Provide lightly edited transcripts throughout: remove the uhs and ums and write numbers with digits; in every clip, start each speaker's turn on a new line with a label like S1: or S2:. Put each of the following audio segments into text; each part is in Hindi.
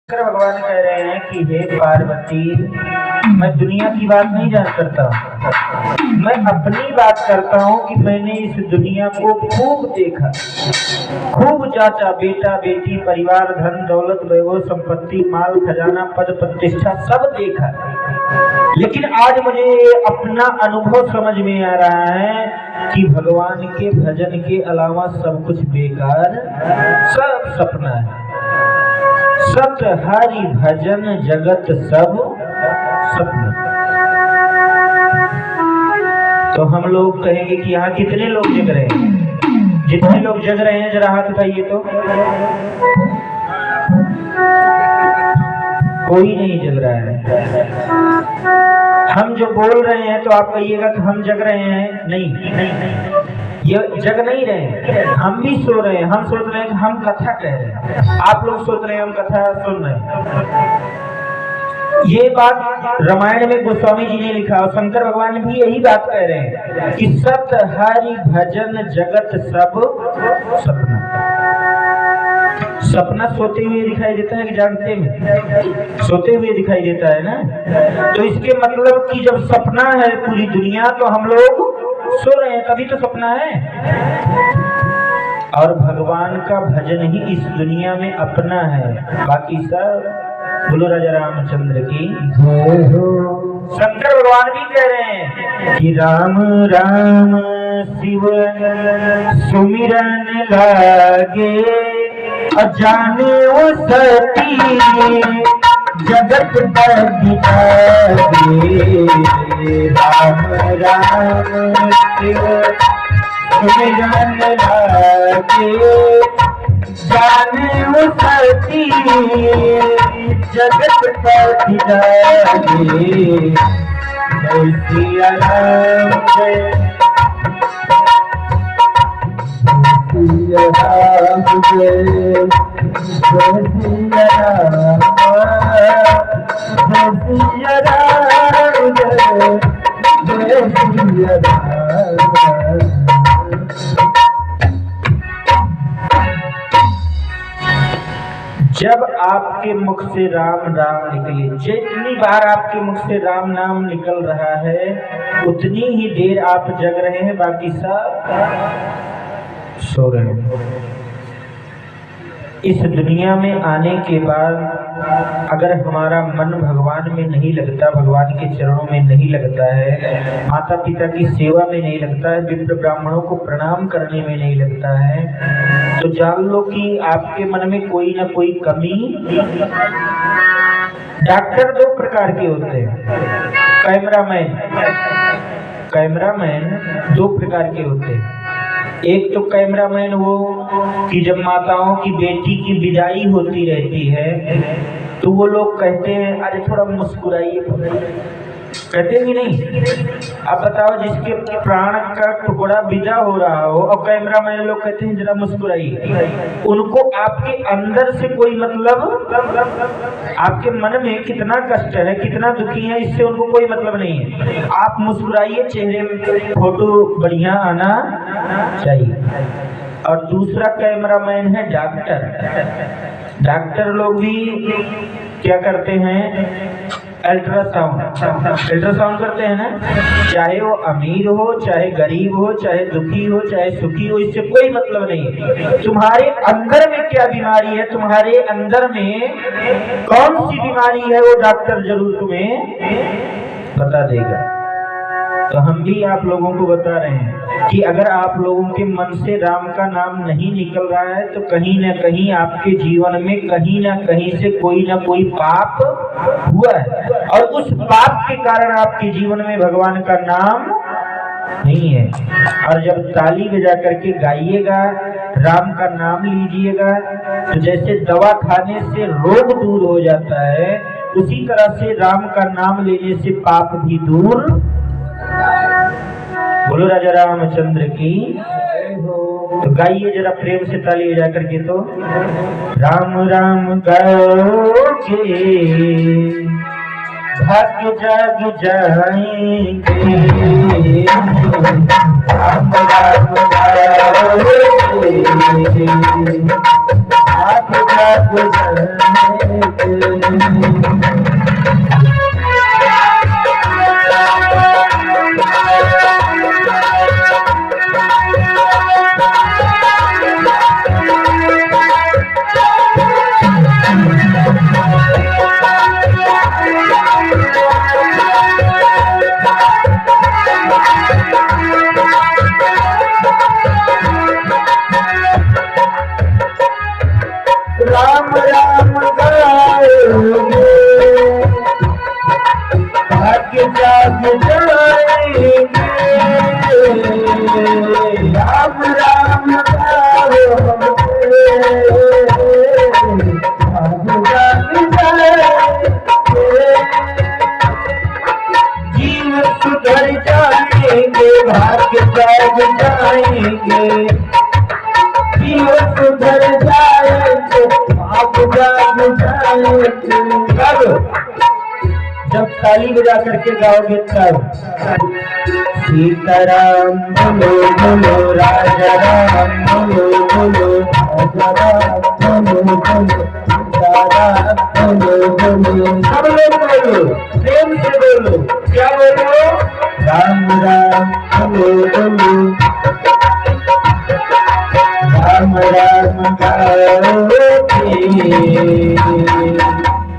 S1: भगवान कह रहे हैं कि हे पार्वती, मैं दुनिया की बात नहीं जान करता, मैं अपनी बात करता हूँ कि मैंने इस दुनिया को खूब देखा, खूब जांचा, बेटा बेटी, परिवार, धन दौलत, वैभव, संपत्ति, माल खजाना, पद प्रतिष्ठा सब देखा। लेकिन आज मुझे अपना अनुभव समझ में आ रहा है कि भगवान के भजन के अलावा सब कुछ बेकार, सब सपना है। सत हरि भजन जगत सब सपना। तो हम लोग कहेंगे कि यहाँ कितने लोग जग रहे हैं? जितने लोग जग रहे हैं जरा हाथ उठाइए। तो कोई नहीं जग रहा है। हम जो बोल रहे हैं तो आप कहिएगा कि हम जग रहे हैं। नहीं, ये जग नहीं रहे, हम भी सो रहे हैं। हम सोच रहे हैं कि हम कथा कह रहे हैं, आप लोग सोच रहे हैं हम कथा सुन रहे हैं। ये बात रामायण में गोस्वामी जी ने लिखा और शंकर भगवान भी यही बात कह रहे हैं कि सत हरि भजन जगत सब सपना। सपना सोते हुए दिखाई देता है कि जागते में? सोते हुए दिखाई देता है ना। तो इसके मतलब कि जब सपना है पूरी दुनिया तो हम लोग सो रहे हैं, तभी तो सपना है। और भगवान का भजन ही इस दुनिया में अपना है, बाकी सब। बोलो राजा रामचंद्र की जय हो। शंकर भगवान भी कह रहे हैं कि राम राम शिव सुमिरन लागे, अजाने वो सती जगत पर राम राम शिव सुमिरन लागे, जाने वो सती जगत पर जय सिया राम, जय सिया राम, जय सिया राम, जय सिया राम, जय सिया राम। जब आपके मुख से राम राम निकले, जितनी बार आपके मुख से राम नाम निकल रहा है उतनी ही देर आप जग रहे हैं, बाकी सब सो रहे हैं। इस दुनिया में आने के बाद अगर हमारा मन भगवान में नहीं लगता, भगवान के चरणों में नहीं लगता है, माता पिता की सेवा में नहीं लगता है, विप्र ब्राह्मणों को प्रणाम करने में नहीं लगता है, तो जान लो कि आपके मन में कोई ना कोई कमी। डॉक्टर दो प्रकार के होते हैं, कैमरामैन दो प्रकार के होते हैं। एक तो कैमरामैन वो कि जब माताओं की बेटी की विदाई होती रहती है तो वो लोग कहते हैं अरे थोड़ा मुस्कुराइए, कहते भी नहीं। अब बताओ जिसके प्राण का टुकड़ा विदा हो रहा हो और कैमरामैन लोग कहते हैं जरा मुस्कुराइए, उनको आपके अंदर से कोई मतलब, आपके मन में कितना कष्ट है, कितना दुखी है, इससे उनको कोई मतलब नहीं है। आप मुस्कुराइए, चेहरे में फोटो बढ़िया आना चाहिए। और दूसरा कैमरामैन है डॉक्टर लोग भी क्या करते हैं? अल्ट्रासाउंड करते हैं ना। चाहे वो अमीर हो, चाहे गरीब हो, चाहे दुखी हो, चाहे सुखी हो, इससे कोई मतलब नहीं। तुम्हारे अंदर में क्या बीमारी है, तुम्हारे अंदर में कौन सी बीमारी है, वो डॉक्टर जरूर तुम्हें बता देगा। तो हम भी आप लोगों को बता रहे हैं कि अगर आप लोगों के मन से राम का नाम नहीं निकल रहा है तो कहीं ना कहीं आपके जीवन में कहीं ना कहीं से कोई ना कोई पाप हुआ है, और उस पाप के कारण आपके जीवन में भगवान का नाम नहीं है। और जब ताली बजा करके गाइएगा, राम का नाम लीजिएगा, तो जैसे दवा खाने से रोग दूर हो जाता है, उसी तरह से राम का नाम लेने से पाप भी दूर। बोलो राजा रामचंद्र की। तो गाइए जरा प्रेम से ताली बजा करके। तो राम राम गाओगे भाग्य जाग जाएंगे, राम राम गाओगे भाग जाग जाएंगे। राम राम गाएंगे भाग्य जाग जाएंगे। राम राम गाएंगे भाग्य जाग जाएंगे। जीव सुधर जाएंगे भाग्य जाग जाएंगे। जीवन सुधर जाएंगे आप जाग जाएंगे। कब? जब ताली बजा करके गाओगे तब। सीताराम बोलो बोलो राजा राम बोलो बोलो राजा राम बोलो बोलो सीताराम बोलो बोलो। सब लोग बोलो, प्रेम से बोलो। क्या बोलो? राम राम बोलो बोलो राम राम गाओगे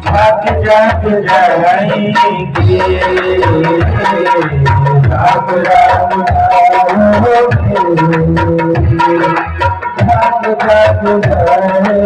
S1: भाग जाग जाएंगे। राम राम गाओगे भाग जाग जाएंगे।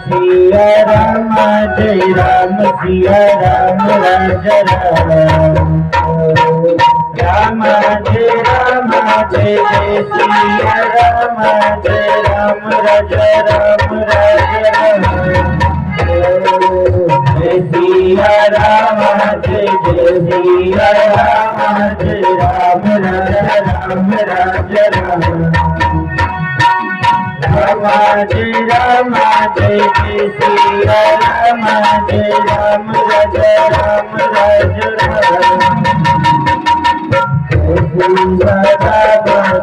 S1: सिया राम जय राम सिया राम राजा राम राम जय राम जय जय सिया राम जय राम राजा राम राजा राम जय सिया राम जय जय सिया राम जय राम राजा राम राजा राम राम जय राम जय जय सिया राम जय राम राजा राम राजा राम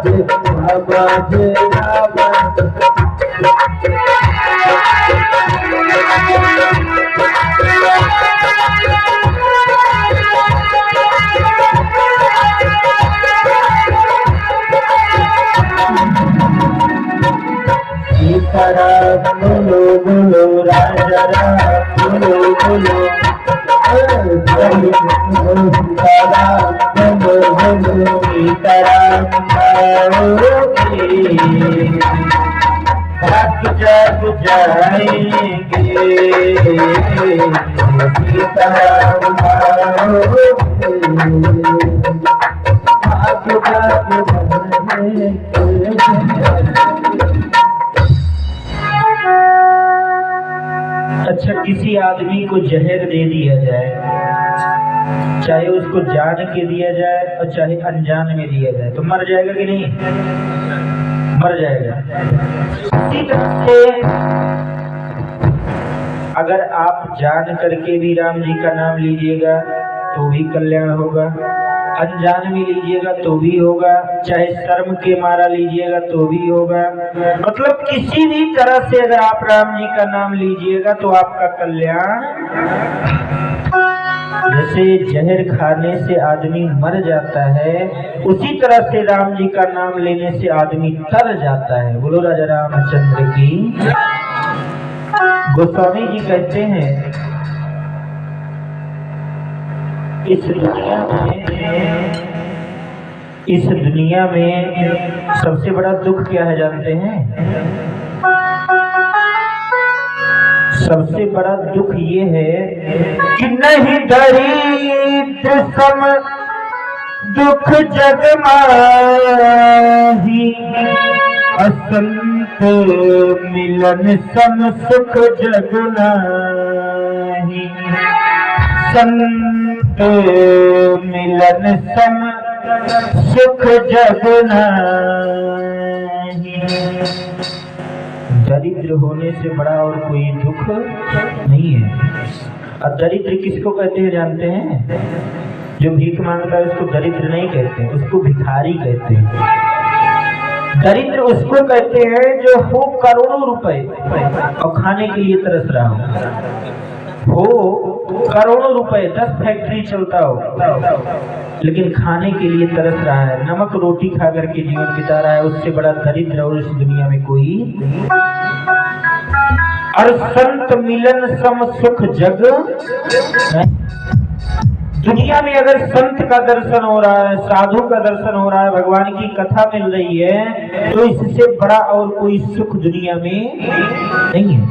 S1: जय बाबा जय राम। सीताराम बोलो बोलो राजा राम बोलो बोलो सीताराम बोलो बोलो सीताराम गाओगे भाग जाग जाएंगे। सीताराम गाओगे भाग जाग जाएंगे। अच्छा, किसी आदमी को जहर दे दिया जाए, चाहे उसको जान के दिया जाए और चाहे अनजान में दिया जाए, तो मर जाएगा कि नहीं? मर जाएगा। इसी तरह से अगर आप जान करके भी राम जी का नाम लीजिएगा तो भी कल्याण होगा, अनजान में लीजिएगा तो भी होगा, चाहे शर्म के मारा लीजिएगा तो भी होगा। मतलब किसी भी तरह से अगर आप राम जी का नाम लीजिएगा तो आपका कल्याण। जैसे जहर खाने से आदमी मर जाता है, उसी तरह से राम जी का नाम लेने से आदमी तर जाता है। बोलो राजा रामचंद्र की। गोस्वामी जी कहते हैं इस दुनिया में सबसे बड़ा दुख क्या है जानते हैं? सबसे बड़ा दुख ये है कि नहीं दरिद्र सम दुख जग माही असंत मिलन सम सुख जग नाही। संत मिलन सम सुख जग नाही। दरिद्र होने से बड़ा और कोई दुख नहीं है। और दरिद्र किसको कहते हैं जानते हैं? जो भीख मांगता है उसको दरिद्र नहीं कहते, उसको भिखारी कहते हैं। दरिद्र उसको कहते हैं जो हो करोड़ों रुपए और खाने के लिए तरस रहा हो करोड़ों रुपए, 10 फैक्ट्री चलता हो, लेकिन खाने के लिए तरस रहा है, नमक रोटी खा करके जीवन बिता रहा है, उससे बड़ा दरिद्र और इस दुनिया में कोई। और संत मिलन सम सुख जग। दुनिया में अगर संत का दर्शन हो रहा है, साधु का दर्शन हो रहा है, भगवान की कथा मिल रही है, तो इससे बड़ा और कोई सुख दुनिया में नहीं है।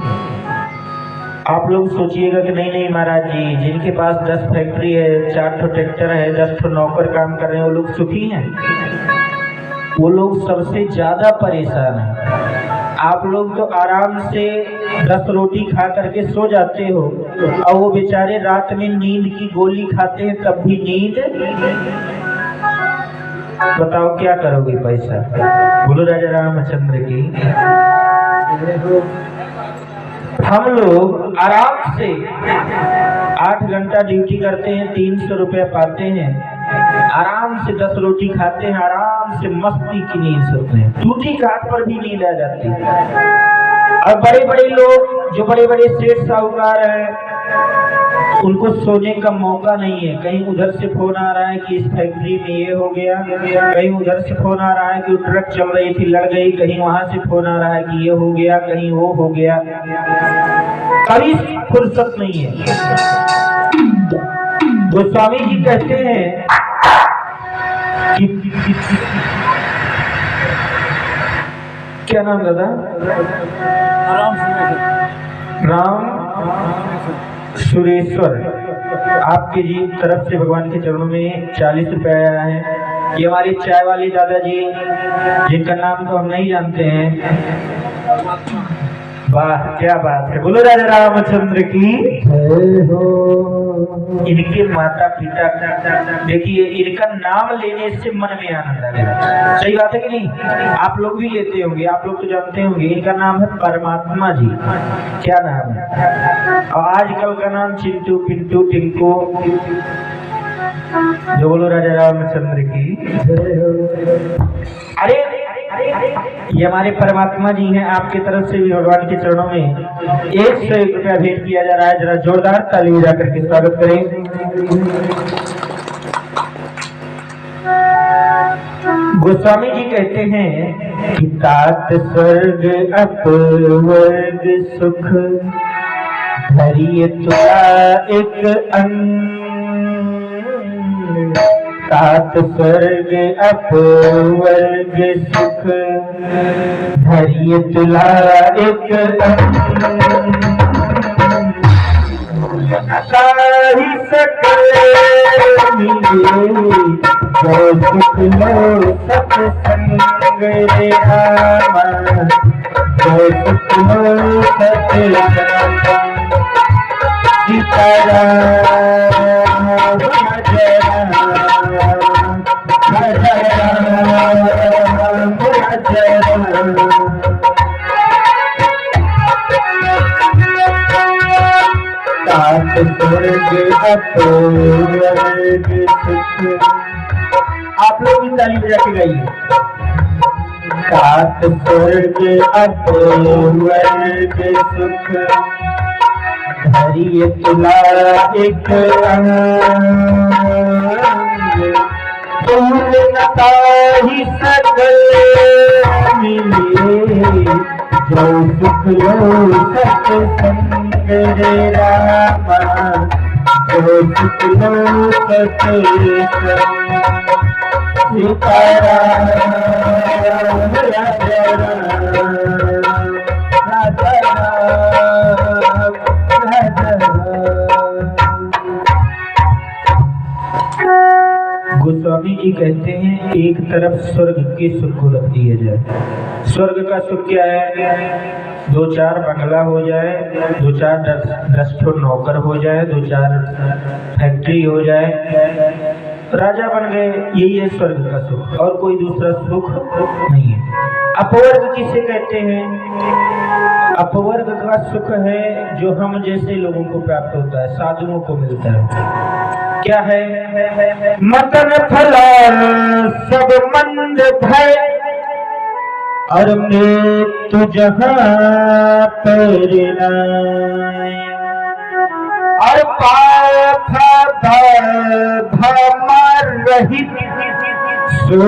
S1: आप लोग सोचिएगा कि नहीं नहीं महाराज जी, जिनके पास 10 फैक्ट्री है, 4 ट्रैक्टर है, 10 नौकर काम कर रहे हैं, वो लोग सुखी हैं? वो लोग सबसे ज्यादा परेशान हैं। आप लोग तो आराम से 10 रोटी खा करके सो जाते हो, और वो बेचारे रात में नींद की गोली खाते हैं, तब भी नींद। बताओ क्या करोगे पैसा? बोलो राजा रामचंद्र की। हम लोग आराम से 8 घंटा ड्यूटी करते हैं, 300 रुपया पाते हैं, आराम से 10 रोटी खाते हैं, आराम से मस्ती की नींद सोते हैं, टूटी घाट पर भी नींद आ जाती है। और बड़े बड़े लोग जो बड़े बड़े सेठ साहूकार हैं, उनको सोने का मौका नहीं है। कहीं उधर से फोन आ रहा है कि इस फैक्ट्री में ये हो गया, कहीं उधर से फोन आ रहा है कि ट्रक चल रही थी लड़ गई, कहीं वहां से फोन आ रहा है कि ये हो गया, कहीं वो हो गया। कभी फुर्सत नहीं है। गोस्वामी जी कहते हैं कि क्या नाम दादा? राम सुरेश्वर। आपके जी तरफ से भगवान के चरणों में 40 रुपए आया है। ये हमारे चाय वाले दादाजी, जिनका नाम तो हम नहीं जानते हैं। वाह क्या बात है, बोलो राजा रामचंद्र की जय हो। इनके माता पिता, देखिए इनका नाम लेने से मन में आनंद आ गया। सही बात है कि नहीं? आप लोग भी लेते होंगे, आप लोग तो जानते होंगे। इनका नाम है परमात्मा जी। क्या नाम है? और आजकल का नाम चिंटू, पिंटू, टिंकू। जो बोलो राजा रामचंद्र की जय हो। अरे ये हमारे परमात्मा जी हैं। आपके तरफ से भी भगवान के चरणों में 101 रुपया भेंट किया जा रहा है। जरा जोरदार ताली बजा करके स्वागत करें। गोस्वामी जी कहते हैं कि तात स्वर्ग अपवर्ग सुख धरिय तुला एक अंग। तात स्वर्ग अपवर्ग सुख धरिय तुला एक साही सकल मिले जो सुख लो सत्संग रे रामा। जो सुख लो सत्संग सीताराम जय राम जय राम जय राम। तात स्वर्ग अपवर्ग सुख। आप लोग भी ताली बजा के गाइए। तात स्वर्ग अपवर्ग सुख धरिय तुला एक अंग। पूर्णताहि सकल मिले जो सुख लो सत्संग रे रामा। जो सुख लो सत्संग सीताराम राजा राम राजा राम राजा राम। गोस्वामी जी कहते हैं एक तरफ स्वर्ग के सुख को रख दिया जाए। स्वर्ग का सुख क्या है? 2-4 बंगला हो जाए, 2-4 10 नौकर हो जाए, 2-4 फैक्ट्री हो जाए, राजा बन गए, यही है स्वर्ग का सुख, और कोई दूसरा सुख नहीं है। अपवर्ग किसे कहते हैं? अपवर्ग का सुख है जो हम जैसे लोगों को प्राप्त होता है, साधुओं को मिलता है। क्या है? मदन फल सब मंद भय और मृत्यु जहाँ पर और पाप भमर रहित सो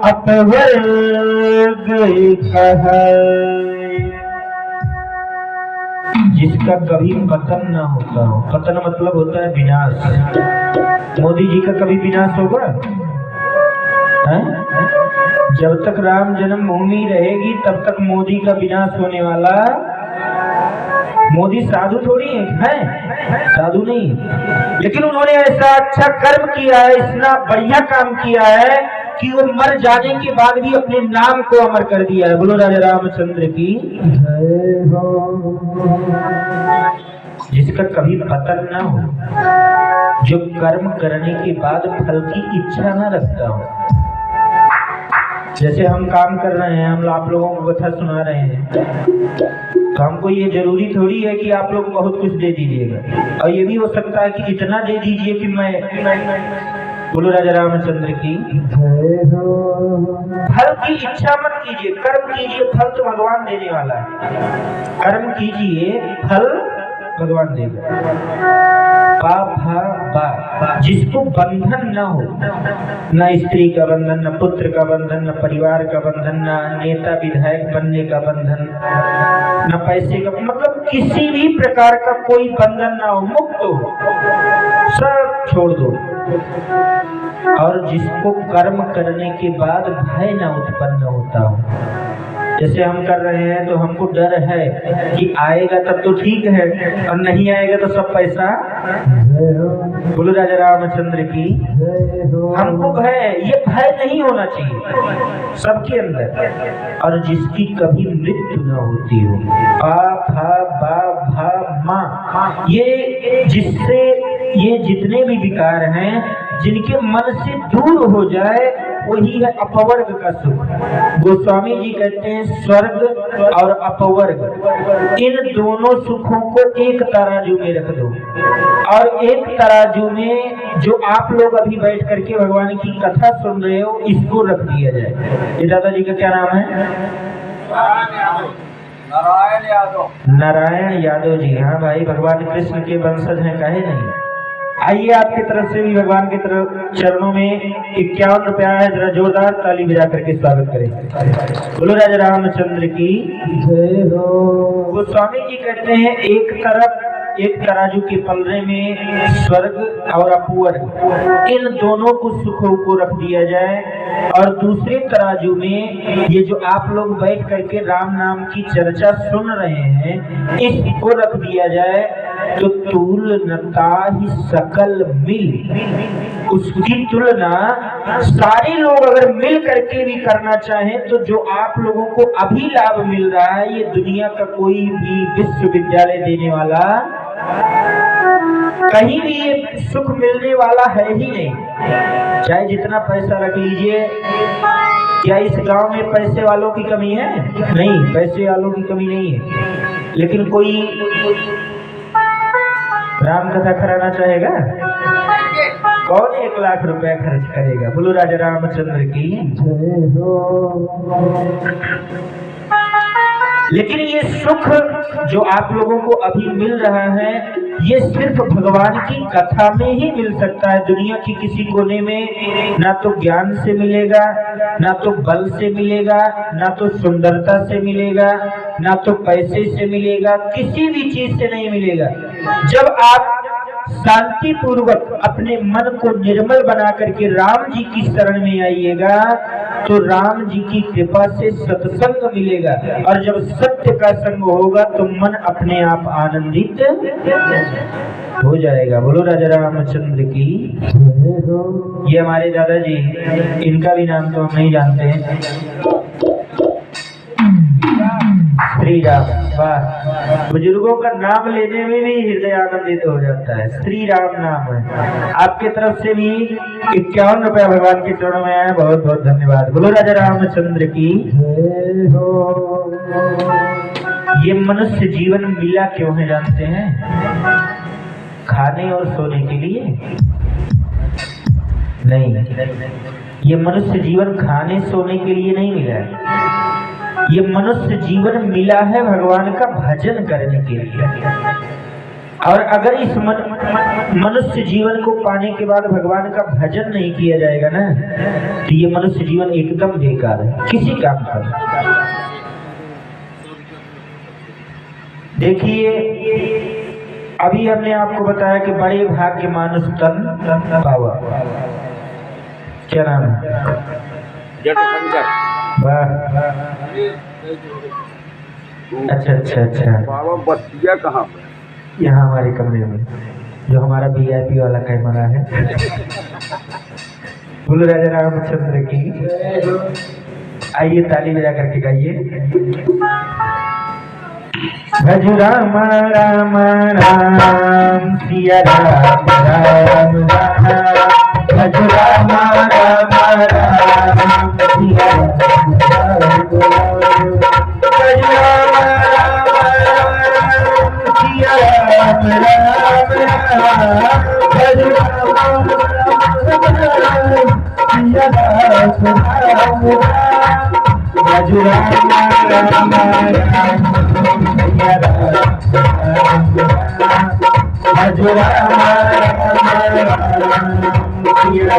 S1: अपवर्ग जिसका कभी पतन ना होता हो। पतन मतलब होता है विनाश। मोदी जी का कभी विनाश होगा? जब तक राम जन्मभूमि रहेगी तब तक मोदी का विनाश होने वाला। मोदी साधु थोड़ी है, साधु नहीं, लेकिन उन्होंने ऐसा अच्छा कर्म किया है, इतना बढ़िया काम किया है कि वो मर जाने के बाद भी अपने नाम को अमर कर दिया है। बोलो राजा रामचंद्र की जय हो। जिसका कभी पतन ना हो, जो कर्म करने के बाद फल की इच्छा ना रखता हो। जैसे हम काम कर रहे हैं, हम आप लोगों को कथा सुना रहे हैं, तो हमको ये जरूरी थोड़ी है कि आप लोग बहुत कुछ दे दीजिएगा, और ये भी हो सकता है कि इतना दे दीजिए कि मैं। बोलो राजा रामचंद्र की फल की इच्छा मत कीजिए, कर्म कीजिए, फल तो भगवान देने वाला है। कर्म कीजिए, फल भगवान देगा। जिसको बंधन न हो, न स्त्री का बंधन, न पुत्र का बंधन, न परिवार का बंधन, न नेता विधायक बनने का बंधन, न पैसे का, मतलब किसी भी प्रकार का कोई बंधन ना हो, मुक्त हो, सब छोड़ दो। और जिसको कर्म करने के बाद भय ना उत्पन्न होता हो, जैसे हम कर रहे हैं तो हमको डर है कि आएगा तब तो ठीक है, और नहीं आएगा तो सब पैसा। बोलो राजा रामचंद्र की। हमको भय, ये भय नहीं होना चाहिए सबके अंदर। और जिसकी कभी मृत्यु न होती हो, ये जिससे ये जितने भी विकार हैं, जिनके मन से दूर हो जाए, वही है अपवर्ग का सुख। गोस्वामी जी कहते हैं स्वर्ग और अपवर्ग, इन दोनों सुखों को एक तराजू में रख दो, और एक तराजू में जो आप लोग अभी बैठ करके भगवान की कथा सुन रहे हो, इसको रख दिया जाए। ये दादाजी का क्या नाम है? नारायण यादव। नारायण यादव जी। हाँ भाई, भगवान कृष्ण के वंशज हैं, काहे नहीं। आइए आपकी तरफ से भी भगवान की तरफ चरणों में 51 रुपया है, जरा जोरदार ताली बजा करके स्वागत करें। बोलो राजा रामचंद्र की जय हो। गोस्वामी जी कहते हैं एक तराजू के पलड़े में स्वर्ग और अपवर्ग, इन दोनों को सुखों को रख दिया जाए, और दूसरे तराजू में ये जो आप लोग बैठ करके राम नाम की चर्चा सुन रहे हैं, इसको रख दिया जाए। तो तुलनता ही सकल मिल, उसकी तुलना सारे लोग अगर मिल करके भी करना चाहें, तो जो आप लोगों को अभी लाभ मिल रहा है, ये दुनिया का कोई भी विश्वविद्यालय देने वाला, कहीं भी ये सुख मिलने वाला है ही नहीं। चाहे जितना पैसा रख लीजिए, क्या इस गांव में पैसे वालों की कमी है? नहीं, पैसे वालों की कमी नहीं है, लेकिन कोई राम कथा कराना चाहेगा? कौन 1 लाख रुपया खर्च करेगा? बोलो राजा रामचंद्र की जय हो। लेकिन ये सुख जो आप लोगों को अभी मिल रहा है, ये सिर्फ भगवान की कथा में ही मिल सकता है। दुनिया की किसी कोने में ना तो ज्ञान से मिलेगा, ना तो बल से मिलेगा, ना तो सुंदरता से मिलेगा, ना तो पैसे से मिलेगा, किसी भी चीज से नहीं मिलेगा। जब आप शांति पूर्वक अपने मन को निर्मल बना करके राम जी की शरण में आइएगा, तो राम जी की कृपा से सत्संग मिलेगा, और जब सत्य का संग होगा तो मन अपने आप आनंदित हो जाएगा। बोलो राजा रामचंद्र की। ये हमारे दादाजी, इनका भी नाम तो हम नहीं जानते हैं। श्री राम। वाह, बुजुर्गों का नाम लेने में भी हृदय आनंदित हो जाता है। श्री राम नाम है। आपके तरफ से भी 51 रुपया भगवान के चरणों में आए, बहुत बहुत धन्यवाद। बोलो राजा रामचंद्र की। ये मनुष्य जीवन मिला क्यों है जानते हैं? खाने और सोने के लिए नहीं। ये मनुष्य जीवन खाने सोने के लिए नहीं मिला है। ये मनुष्य जीवन मिला है भगवान का भजन करने के लिए। और अगर इस मनुष्य जीवन को पाने के बाद भगवान का भजन नहीं किया जाएगा ना, तो ये मनुष्य जीवन एकदम बेकार है, किसी काम का। देखिए, अभी हमने आपको बताया कि बड़े भाग्य मानुष तन पावा। क्या नाम है? वाह, अच्छा अच्छा अच्छा।
S2: बाबा बतिया कहाँ पे?
S1: यहाँ हमारे कमरे में, जो हमारा VIP वाला कैमरा है। बोलो राजा रामचंद्र की। आइए ताली बजा करके गाइए। भज राम राम राम सिया राम राम राम। भज राम राम राम सिया राम राम। भज राम राम राम सिया राम राम राम। भज राम राम राम सिया राम राम राम। भज राम राम राम सिया राम राम। भज राम राम सिया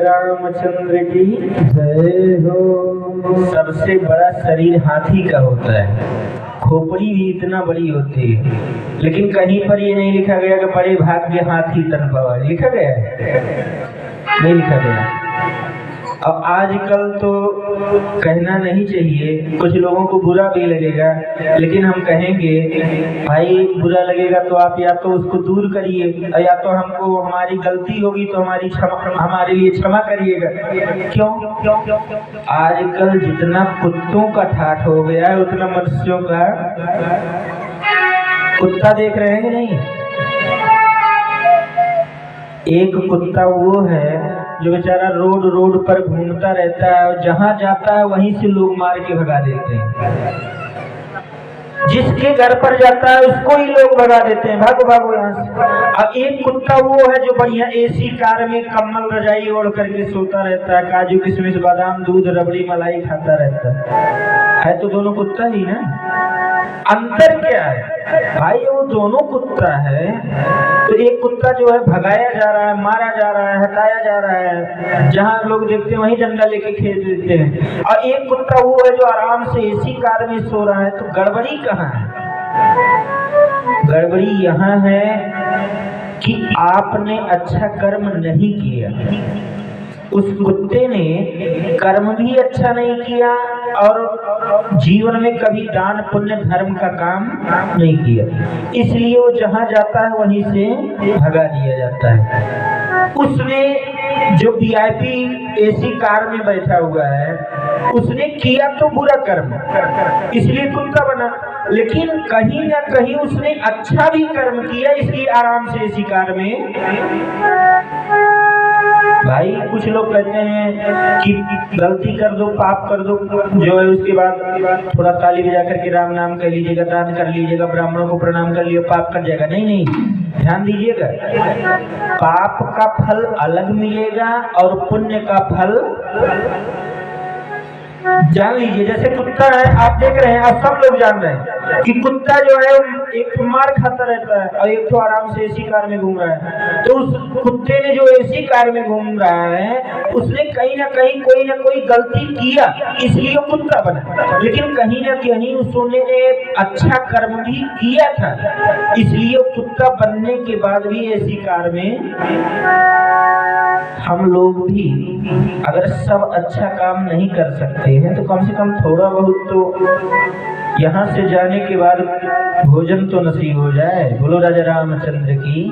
S1: रामचंद्र की जय हो। सबसे बड़ा शरीर हाथी का होता है, खोपड़ी भी इतना बड़ी होती है, लेकिन कहीं पर ये नहीं लिखा गया कि बड़े भाग्य हाथी तन पावा। लिखा गया है? नहीं लिखा गया। अब आजकल तो कहना नहीं चाहिए, कुछ लोगों को बुरा भी लगेगा, लेकिन हम कहेंगे भाई बुरा लगेगा तो आप या तो उसको दूर करिए, या तो हमको हमारी गलती होगी तो हमारे लिए क्षमा करिएगा। क्यों? आजकल जितना कुत्तों का ठाठ हो गया है उतना मनुष्यों का। कुत्ता देख रहे हैं कि नहीं? एक कुत्ता वो है जो बेचारा रोड पर घूमता रहता है और जहां जाता है वहीं से लोग मार के भगा देते हैं। जिसके घर पर जाता है उसको ही लोग भगा देते हैं, भागो भागो यहाँ से। अब एक कुत्ता वो है जो बढ़िया AC कार में कम्बल रजाई ओढ़ करके सोता रहता है, काजू किशमिश बादाम दूध रबड़ी मलाई खाता रहता है तो दोनों कुत्ता ही ना। अंतर क्या है भाई? वो दोनों कुत्ता है, तो एक कुत्ता जो है भगाया जा रहा है, मारा जा रहा है, हटाया जा रहा है, जहाँ लोग देखते हैं वहीं डंडा लेके खेल देते हैं। और एक कुत्ता वो है जो आराम से AC कार में सो रहा है। तो गड़बड़ी कहाँ है? गड़बड़ी यहाँ है कि आपने अच्छा कर्म नहीं किया। उस कुत्ते ने कर्म भी अच्छा नहीं किया और जीवन में कभी दान पुण्य धर्म का काम नहीं किया, इसलिए वो जहाँ जाता है वहीं से भगा दिया जाता है। उसने जो VIP AC कार में बैठा हुआ है उसने किया तो बुरा कर्म, इसलिए कुत्ता बना, लेकिन कहीं ना कहीं उसने अच्छा भी कर्म किया, इसलिए आराम से AC कार में। भाई कुछ लोग कहते हैं कि गलती कर दो, पाप कर दो, जो है उसके बाद थोड़ा ताली बजा करके राम नाम कर लीजिएगा, दान कर लीजिएगा, ब्राह्मणों को प्रणाम कर लीजिए, पाप कर जाएगा। नहीं नहीं, ध्यान दीजिएगा, पाप का फल अलग मिलेगा और पुण्य का फल जान लीजिए। जैसे कुत्ता है, आप देख रहे हैं, आप सब लोग जान रहे हैं कि कुत्ता जो है एक तो मार खाता रहता है और एक तो आराम से AC कार में घूम रहा है। तो उस कुत्ते ने जो AC कार में घूम रहा है उसने कहीं ना कहीं कोई ना कोई गलती किया, इसलिए कुत्ता बना, लेकिन कहीं ना कहीं उसने अच्छा कर्म भी किया था, इसलिए कुत्ता बनने के बाद भी AC कार में। हम लोग भी अगर सब अच्छा काम नहीं कर सकते हैं तो कम से कम थोड़ा बहुत तो यहाँ से जाने के बाद भोजन तो नसीब हो जाए। बोलो राजा रामचंद्र की।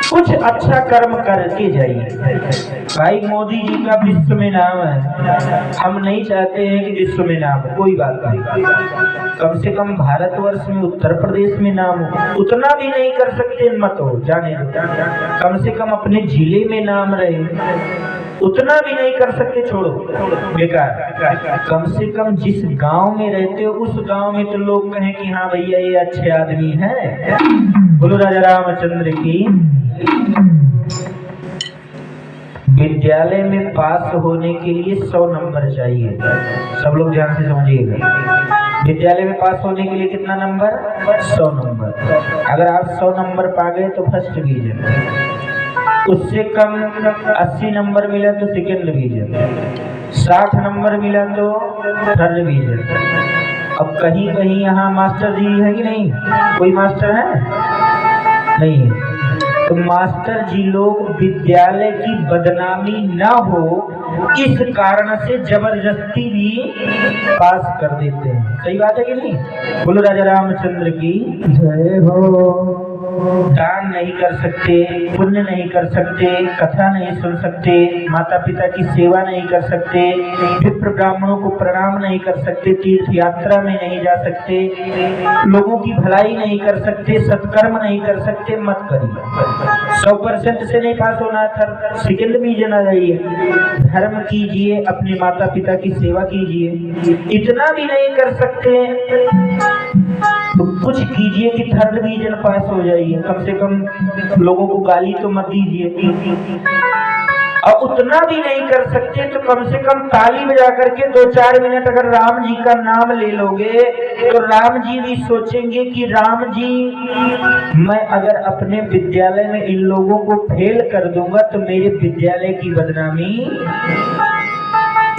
S1: कुछ अच्छा कर्म करके जाइए। भाई मोदी जी का विश्व में नाम है, हम नहीं चाहते हैं कि विश्व में नाम हो, कोई बात नहीं, कम से कम भारतवर्ष में उत्तर प्रदेश में नाम हो। उतना भी नहीं कर सकते मत हो, जाने दो। कम से कम अपने जिले में नाम रहे, उतना भी नहीं कर सकते, छोड़ो बेकार। कम से कम जिस गांव में रहते हो उस गांव में तो लोग कहें कि हाँ भैया ये अच्छे आदमी हैं। बोलो राजा रामचंद्र की। विद्यालय में पास होने के लिए 100 नंबर चाहिए। सब लोग ध्यान से समझिएगा। विद्यालय में पास होने के लिए कितना नंबर? 100 नंबर। अगर आप 100 नंबर पा गए तो फर्स्ट डिवीजन, उससे कम 80 नंबर मिला तो सेकेंड डिवीजन, 60 नंबर मिला तो थर्ड डिवीजन। अब कहीं कहीं यहाँ मास्टर जी है कि नहीं? कोई मास्टर है? नहीं है। तो मास्टर जी लोग विद्यालय की बदनामी ना हो इस कारण से जबरदस्ती भी पास कर देते हैं। सही बात है कि नहीं? बोलो राजा रामचंद्र की जय हो। दान नहीं कर सकते, पुण्य नहीं कर सकते, कथा नहीं सुन सकते, माता पिता की सेवा नहीं कर सकते, विप्र ब्राह्मणों को प्रणाम नहीं कर सकते, तीर्थ यात्रा में नहीं जा सकते, लोगों की भलाई नहीं कर सकते, सत्कर्म नहीं कर सकते, मत करिए। 100% से नहीं पास होना था, सेकेंड डिवीजन आ जाइए। धर्म कीजिए, अपने माता पिता की सेवा कीजिए। इतना भी नहीं कर सकते तो कुछ कीजिए कि थर्ड डिवीजन पास हो जाइए। कम से कम लोगों को गाली तो मत दीजिए। और उतना भी नहीं कर सकते तो कम से कम ताली बजा करके 2-4 मिनट अगर राम जी का नाम ले लोगे तो राम जी भी सोचेंगे कि राम जी, मैं अगर अपने विद्यालय में इन लोगों को फेल कर दूंगा तो मेरे विद्यालय की बदनामी,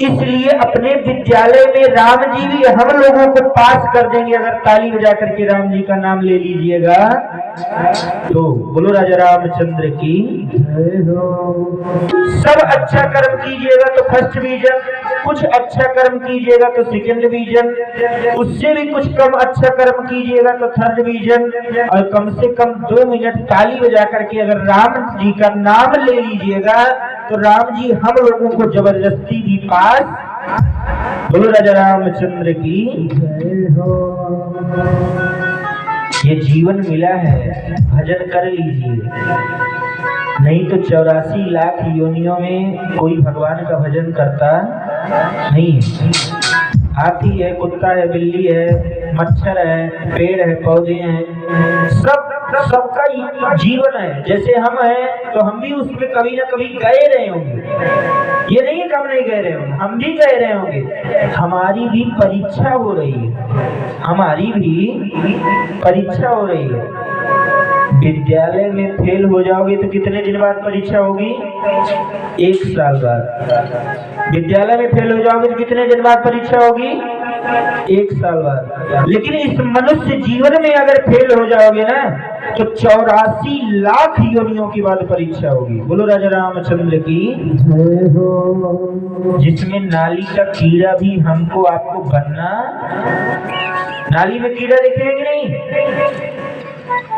S1: इसलिए अपने विद्यालय में राम जी भी हम लोगों को पास कर देंगे अगर ताली बजा करके राम जी का नाम ले लीजिएगा तो। बोलो राजा रामचंद्र की जय हो। सब अच्छा कर्म कीजिएगा तो फर्स्ट डिवीजन, कुछ अच्छा कर्म कीजिएगा तो सेकेंड डिवीजन, उससे भी कुछ कम अच्छा कर्म कीजिएगा तो थर्ड डिवीजन। और कम से कम 2 मिनट ताली बजा करके अगर राम जी का नाम ले लीजिएगा तो राम जी हम लोगों को जबरदस्ती भी पास। बोलो राजा रामचंद्र की जय हो। ये जीवन मिला है, भजन कर लीजिए, नहीं तो 84 लाख योनियों में कोई भगवान का भजन करता नहीं है। हाथी है, कुत्ता है, बिल्ली है, मच्छर है, पेड़ है, पौधे हैं, सबका जीवन है। जैसे हम हैं तो हम भी उसमें कभी ना कभी गए रहे होंगे। ये नहीं है कि हम नहीं गए रहे होंगे, हम भी गए रहे होंगे। हमारी भी परीक्षा हो रही है, हमारी भी परीक्षा हो रही है। विद्यालय में फेल हो जाओगे तो कितने दिन बाद परीक्षा होगी? 1 साल बाद। विद्यालय में फेल हो जाओगे तो कितने दिन बाद परीक्षा होगी? 1 साल बाद। लेकिन इस मनुष्य जीवन में अगर फेल हो जाओगे ना तो 84 लाख योनियों के बाद परीक्षा होगी। बोलो राजा रामचंद्र की जय हो। जिसमें नाली का कीड़ा भी हमको आपको बनना। नाली में कीड़ा देखे हैं कि नहीं?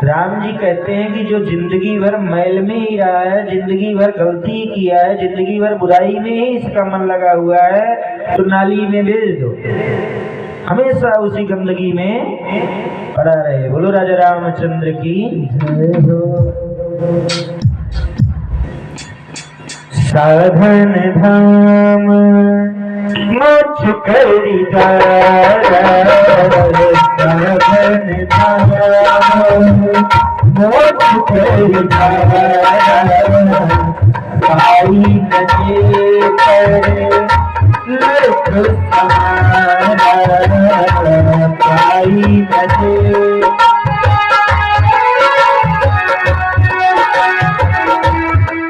S1: राम जी कहते हैं कि जो जिंदगी भर मैल में ही रहा है, जिंदगी भर गलती किया है, जिंदगी भर बुराई में ही इसका मन लगा हुआ है, तो नाली में भेज दो, हमेशा उसी गंदगी में पड़ा रहे। बोलो राजा रामचंद्र की जय हो। साधन धाम मोक्ष करी दारा, साधन धाम मोक्ष करी दारा, पाई नजे पर लख समारा, पाई नजे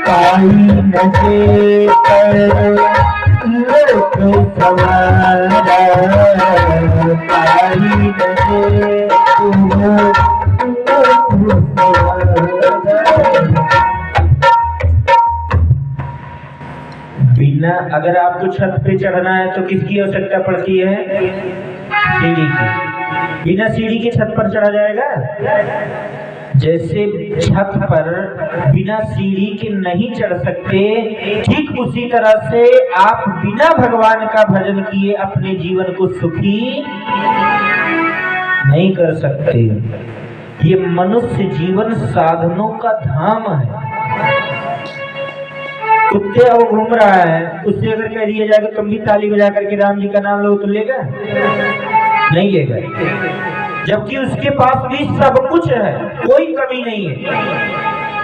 S1: पाई नजे पर लख समारा, पाई नजे बिना बिना, अगर आपको छत पे चढ़ना है तो किसकी आवश्यकता पड़ती है? सीढ़ी की। बिना सीढ़ी के छत पर चढ़ा जाएगा? जैसे छत पर बिना सीढ़ी के नहीं चढ़ सकते, ठीक उसी तरह से आप बिना भगवान का भजन किए अपने जीवन को सुखी नहीं कर सकते। ये मनुष्य जीवन साधनों का धाम है। कुत्ते अब घूम रहा है, उससे अगर कह दिया जाएगा तुम भी ताली बजा करके राम जी का नाम लो, तो लेगा? नहीं लेगा। जबकि उसके पास भी सब कुछ है, कोई कमी नहीं है,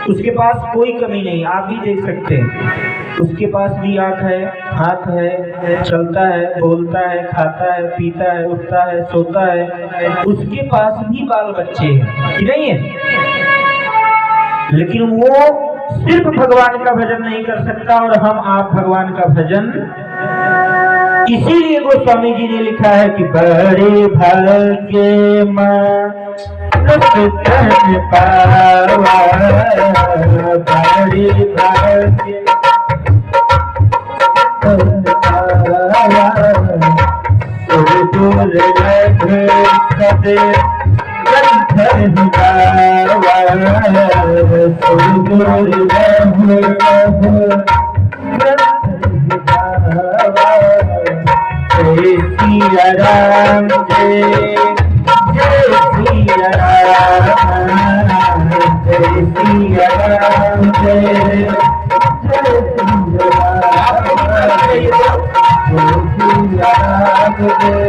S1: उसके पास कोई कमी नहीं। आप भी देख सकते हैं, उसके पास भी आँख है, हाथ है, चलता है, बोलता है, खाता है, पीता है, उठता है, सोता है, उसके पास भी बाल बच्चे हैं कि नहीं है? लेकिन वो सिर्फ भगवान का भजन नहीं कर सकता, और हम आप भगवान का भजन, इसीलिए गोस्वामी जी ने लिखा है कि बड़े भाग्य मनुष्य तन पावा, बड़े भाग्य तन पावा, दुर्लभ सदे ग्रंथ गावा, जय सिया राम, जय सिया राम, जय सिया राम, जय सिया राम, जय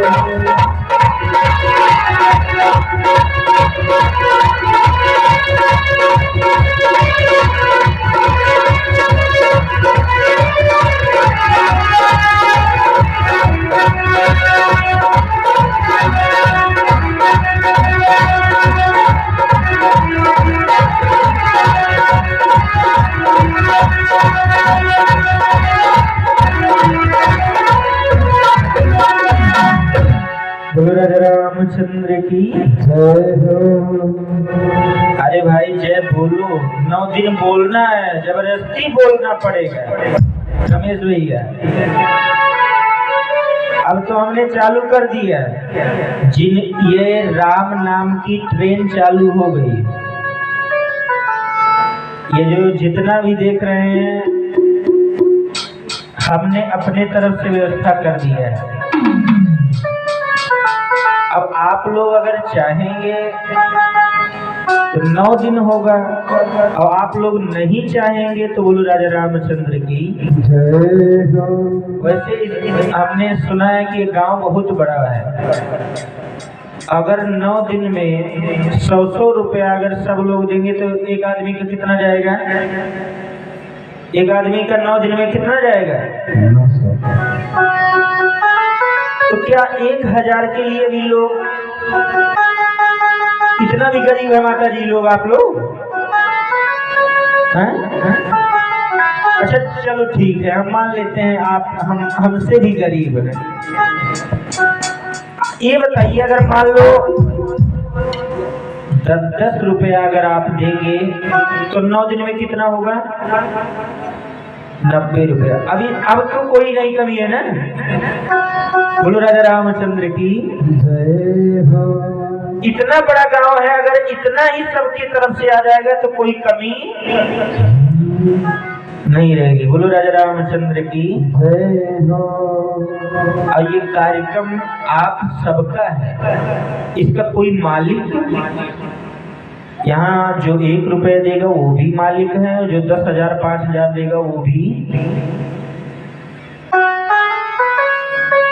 S1: बोलो राजा रामचंद्र की जय हो। अरे भाई जय बोलो, 9 दिन बोलना है, जबरदस्ती बोलना पड़ेगा रमेश भैया। अब तो हमने चालू कर दिया, ये राम नाम की ट्रेन चालू हो गई। ये जो जितना भी देख रहे हैं, हमने अपने तरफ से व्यवस्था कर दिया है। अब आप लोग अगर चाहेंगे तो 9 दिन होगा, और आप लोग नहीं चाहेंगे तो बोलो राजा रामचंद्र की जय हो। वैसे हमने सुना है कि गांव बहुत बड़ा है, अगर 9 दिन में 100 रुपया अगर सब लोग देंगे तो एक आदमी का कितना जाएगा? एक आदमी का 9 दिन में कितना जाएगा? तो क्या 1000 के लिए भी लोग, इतना भी गरीब है माता जी लोग, आप लोग हैं? अच्छा चलो ठीक है, हम मान लेते हैं आप हमसे भी गरीब हैं। ये बताइए, अगर मान लो 10 रुपया अगर आप देंगे तो 9 दिन में कितना होगा? 90 रुपया। अभी अब तो कोई नहीं कमी है ना? बोलो राजा रामचंद्र की जय हो। इतना बड़ा गांव है, अगर इतना ही सबकी तरफ से आ जाएगा तो कोई कमी नहीं रहेगी। बोलो राजा रामचंद्र की जय हो। और ये कार्यक्रम आप सबका है, इसका कोई मालिक यहाँ जो 1 रुपये देगा वो भी मालिक है, जो 10,000 5,000 देगा वो भी।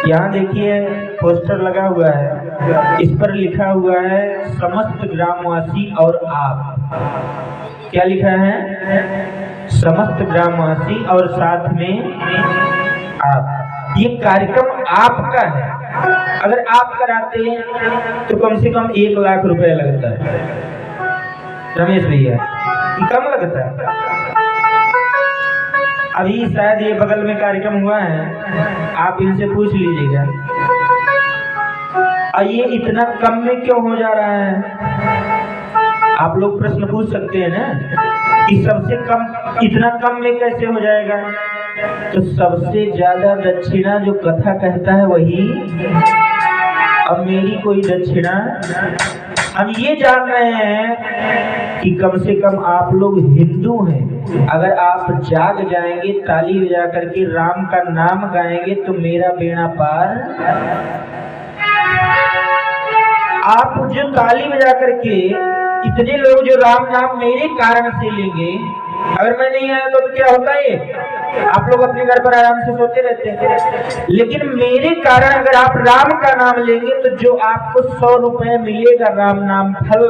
S1: यहाँ देखिए पोस्टर लगा हुआ है, इस पर लिखा हुआ है समस्त ग्रामवासी और आप। क्या लिखा है? समस्त ग्रामवासी और साथ में आप। ये कार्यक्रम आपका है, अगर आप कराते हैं तो कम से कम 1 लाख रुपए लगता है रमेश भैया, कम लगता है। अभी शायद ये बगल में कार्यक्रम हुआ है, आप इनसे पूछ लीजिएगा। और ये इतना कम में क्यों हो जा रहा है? आप लोग प्रश्न पूछ सकते हैं ना कि सबसे कम इतना कम में कैसे हो जाएगा? तो सबसे ज्यादा दक्षिणा जो कथा कहता है वही। अब मेरी कोई दक्षिणा, हम ये जान रहे हैं कि कम से कम आप लोग हिंदू हैं। अगर आप जाग जाएंगे, ताली बजा करके राम का नाम गाएंगे तो मेरा बेड़ा पार। आप जो ताली बजा करके इतने लोग जो राम नाम मेरे कारण से लेंगे, अगर मैं नहीं आया तो क्या होता है? आप लोग अपने घर पर आराम से सोते रहते हैं, लेकिन मेरे कारण अगर आप राम का नाम लेंगे तो जो आपको 100 रुपए मिलेगा राम नाम फल,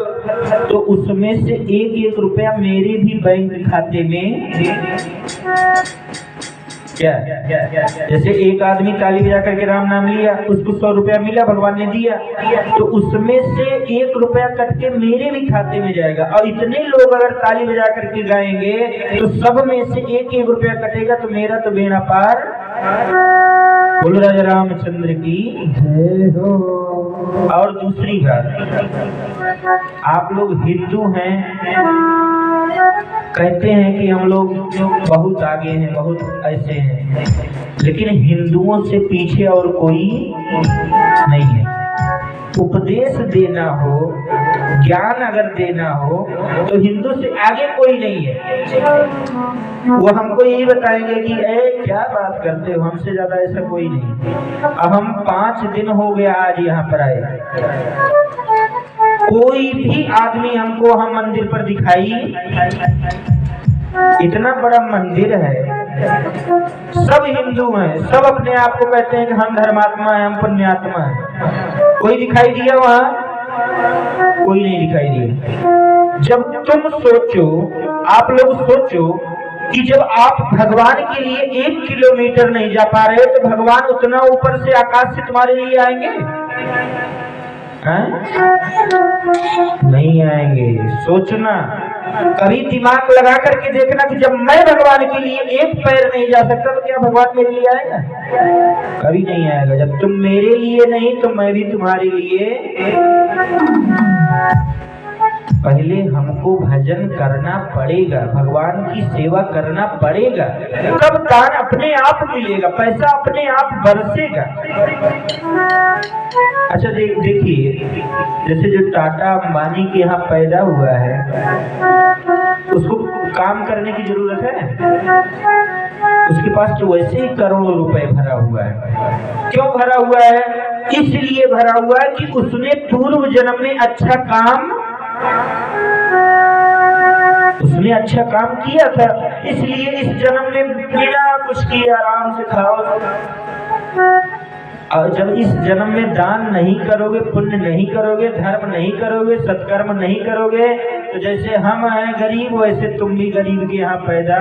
S1: तो उसमें से 1-1 रुपया मेरे भी बैंक खाते में। क्या जैसे एक आदमी ताली बजा करके राम नाम लिया, उसको 100 रुपया मिला, भगवान ने दिया, तो उसमें से 1 रुपया कट के मेरे भी खाते में जाएगा। और इतने लोग अगर ताली बजा करके गाएंगे तो सब में से 1-1 रुपया कटेगा, तो मेरा तो बेड़ा पार। बोलो राजा रामचंद्र की जय हो। और दूसरी बात, आप लोग हिंदू हैं, कहते हैं कि हम लोग बहुत आगे हैं, बहुत ऐसे हैं, लेकिन हिंदुओं से पीछे और कोई नहीं है। उपदेश देना हो, ज्ञान अगर देना हो तो हिंदू से आगे कोई नहीं है। वो हमको यही बताएंगे कि क्या बात करते हो, हमसे ज्यादा ऐसा कोई नहीं। अब हम 5 दिन हो गया आज यहाँ पर आए, कोई भी आदमी हमको हम मंदिर पर दिखाई, इतना बड़ा मंदिर है, सब हिंदू हैं, सब अपने आप को कहते हैं कि हम धर्मात्मा हैं, हम पुण्यात्मा हैं। कोई दिखाई दिया वहां? कोई नहीं दिखाई दिया। जब तुम सोचो, आप लोग सोचो कि जब आप भगवान के लिए 1 किलोमीटर नहीं जा पा रहे तो भगवान उतना ऊपर से आकाश से तुम्हारे लिए आएंगे? नहीं आएंगे। सोचना, कभी दिमाग लगा करके देखना कि जब मैं भगवान के लिए 1 पैर नहीं जा सकता तो क्या भगवान मेरे लिए आएगा? कभी नहीं आएगा। जब तुम मेरे लिए नहीं तो मैं भी तुम्हारे लिए। पहले हमको भजन करना पड़ेगा, भगवान की सेवा करना पड़ेगा, तब दान अपने आप मिलेगा, पैसा अपने आप बरसेगा। अच्छा देखिए, जैसे जो टाटा अंबानी के यहाँ पैदा हुआ है, उसको काम करने की जरूरत है? उसके पास तो वैसे ही करोड़ों रुपए भरा हुआ है। क्यों भरा हुआ है? इसलिए भरा हुआ है कि उसने पूर्व जन्म में अच्छा काम, उसने अच्छा काम किया था, इसलिए इस जन्म में बिना कुछ किए आराम से खाओ। और जब इस जन्म में दान नहीं करोगे, पुण्य नहीं करोगे, धर्म नहीं करोगे, सत्कर्म नहीं करोगे, तो जैसे हम हैं गरीब, वैसे तुम भी गरीब के यहाँ पैदा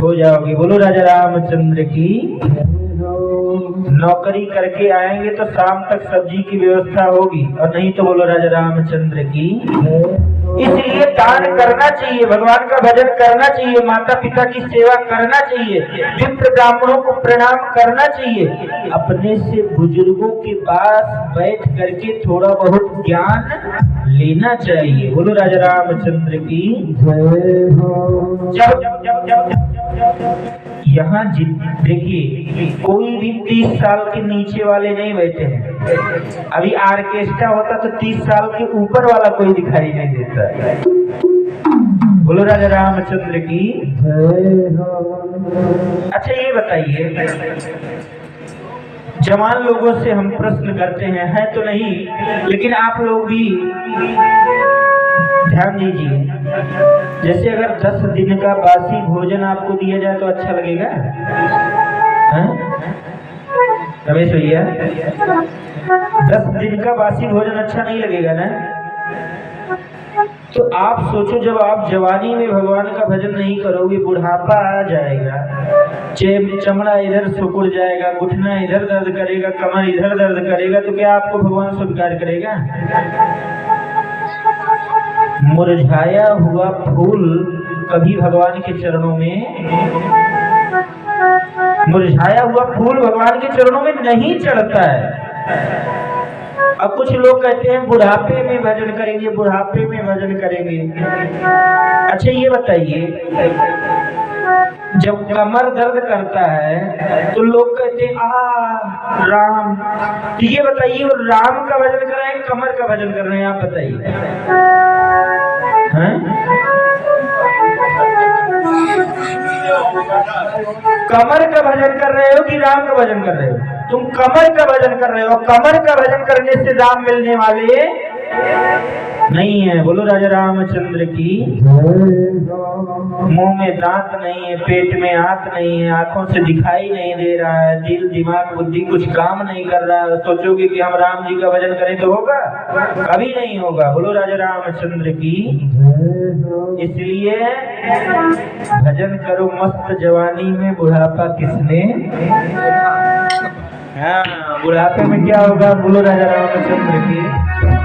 S1: हो जाओगे। बोलो राजा रामचंद्र की। नौकरी करके आएंगे तो शाम तक सब्जी की व्यवस्था होगी, और नहीं तो बोलो राजा रामचंद्र की। इसलिए दान करना चाहिए, भगवान का भजन करना चाहिए, माता पिता की सेवा करना चाहिए, विप्र ब्राह्मणों को प्रणाम करना चाहिए, अपने से बुजुर्गों के पास बैठ करके थोड़ा बहुत ज्ञान लेना चाहिए। बोलो राजा रामचंद्र की जय हो। यहाँ देखिए, कोई भी 30 साल के नीचे वाले नहीं बैठे हैं। अभी ऑर्केस्ट्रा होता तो 30 साल के ऊपर वाला कोई दिखाई नहीं देता है। बोलो राजा रामचंद्र की जय हो। अच्छा ये बताइए, जवान लोगों से हम प्रश्न करते हैं, है तो नहीं, लेकिन आप लोग भी ध्यान दीजिए। जैसे अगर 10 दिन का बासी भोजन आपको दिया जाए तो अच्छा लगेगा? रमेश भैया, 10 दिन का बासी भोजन अच्छा नहीं लगेगा ना? तो आप सोचो, जब आप जवानी में भगवान का भजन नहीं करोगे, बुढ़ापा आ जाएगा, चमड़ा इधर सिकुड़ जाएगा, घुटना इधर दर्द करेगा, कमर इधर दर्द करेगा, तो क्या आपको भगवान स्वीकार करेगा? मुरझाया हुआ फूल कभी भगवान के चरणों में, मुरझाया हुआ फूल भगवान के चरणों में नहीं चढ़ता है। अब कुछ लोग कहते हैं बुढ़ापे में भजन करेंगे, बुढ़ापे में भजन करेंगे। अच्छा ये बताइए, जब कमर दर्द करता है तो लोग कहते हैं आ राम। तो ये बताइए वो राम का भजन कर रहे हैं कमर का भजन कर रहे हैं, आप बताइए हैं? कमर का भजन कर रहे हो कि राम का भजन कर रहे हो? तुम कमर का भजन कर रहे हो। कमर का भजन करने से राम मिलने वाले नहीं है। बोलो राजा रामचंद्र की। मुंह में दांत नहीं है, पेट में आंत नहीं है, आंखों से दिखाई नहीं दे रहा है, दिल दिमाग बुद्धि कुछ काम नहीं कर रहा है, सोचोगे कि हम राम जी का भजन करें तो होगा? कभी नहीं होगा। बोलो राजा रामचंद्र की। इसलिए भजन करो मस्त जवानी में, बुढ़ापा किसने। हाँ, बुढ़ापे में क्या होगा? बोलो राजा रामचंद्र की।